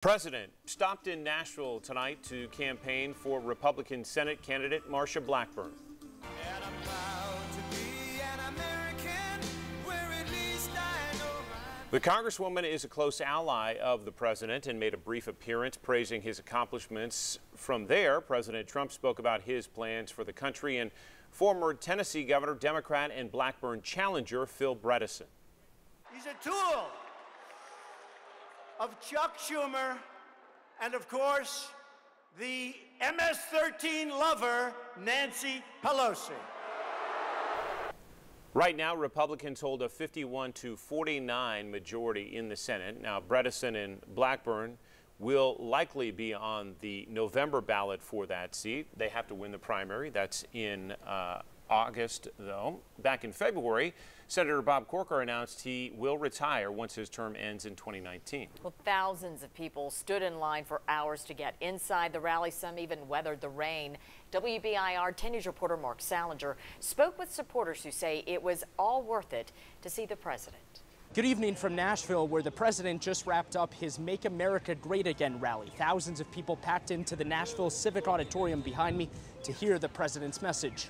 President stopped in Nashville tonight to campaign for Republican Senate candidate Marsha Blackburn. And I'm proud to be an American, where at least I know right. The Congresswoman is a close ally of the president and made a brief appearance praising his accomplishments. From there, President Trump spoke about his plans for the country and former Tennessee Governor, Democrat, and Blackburn challenger Phil Bredesen. He's a tool of Chuck Schumer and, of course, the MS-13 lover, Nancy Pelosi. Right now, Republicans hold a 51-49 majority in the Senate. Now, Bredesen and Blackburn will likely be on the November ballot for that seat. They have to win the primary. That's in August, though. Back in February, Senator Bob Corker announced he will retire once his term ends in 2019. Well, thousands of people stood in line for hours to get inside the rally. Some even weathered the rain. WBIR 10 News reporter Mark Salinger spoke with supporters who say it was all worth it to see the president. Good evening from Nashville, where the president just wrapped up his Make America Great Again rally. Thousands of people packed into the Nashville Civic Auditorium behind me to hear the president's message.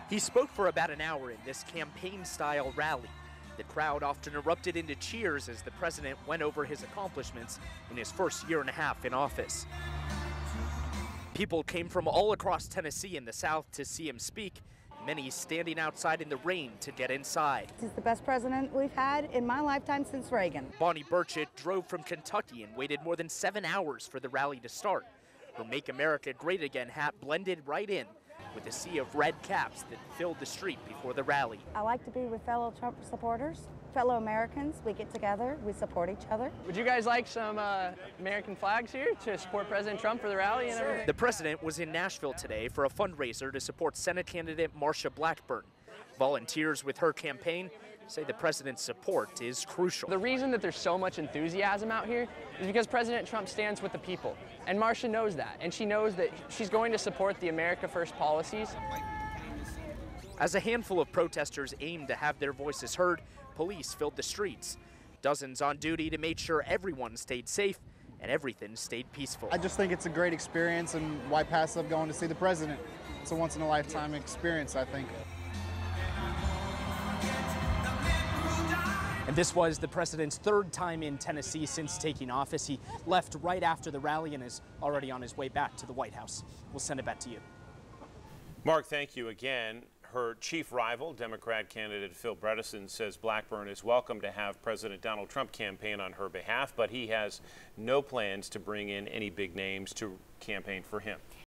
He spoke for about an hour in this campaign-style rally. The crowd often erupted into cheers as the president went over his accomplishments in his first year and a half in office. People came from all across Tennessee and the South to see him speak, many standing outside in the rain to get inside. He's the best president we've had in my lifetime since Reagan. Bonnie Burchett drove from Kentucky and waited more than 7 hours for the rally to start. Her Make America Great Again hat blended right in with a sea of red caps that filled the street before the rally. I like to be with fellow Trump supporters, fellow Americans. We get together, we support each other. Would you guys like some American flags here to support President Trump for the rally and everything? The president was in Nashville today for a fundraiser to support Senate candidate Marsha Blackburn. Volunteers with her campaign say the president's support is crucial. The reason that there's so much enthusiasm out here is because President Trump stands with the people. And Marsha knows that, and she knows that she's going to support the America First policies. As a handful of protesters aimed to have their voices heard, police filled the streets. Dozens on duty to make sure everyone stayed safe and everything stayed peaceful. I just think it's a great experience, and why pass up going to see the president? It's a once-in-a-lifetime experience, I think. And this was the president's third time in Tennessee since taking office. He left right after the rally and is already on his way back to the White House. We'll send it back to you. Mark, thank you again. Her chief rival, Democrat candidate Phil Bredesen, says Blackburn is welcome to have President Donald Trump campaign on her behalf, but he has no plans to bring in any big names to campaign for him.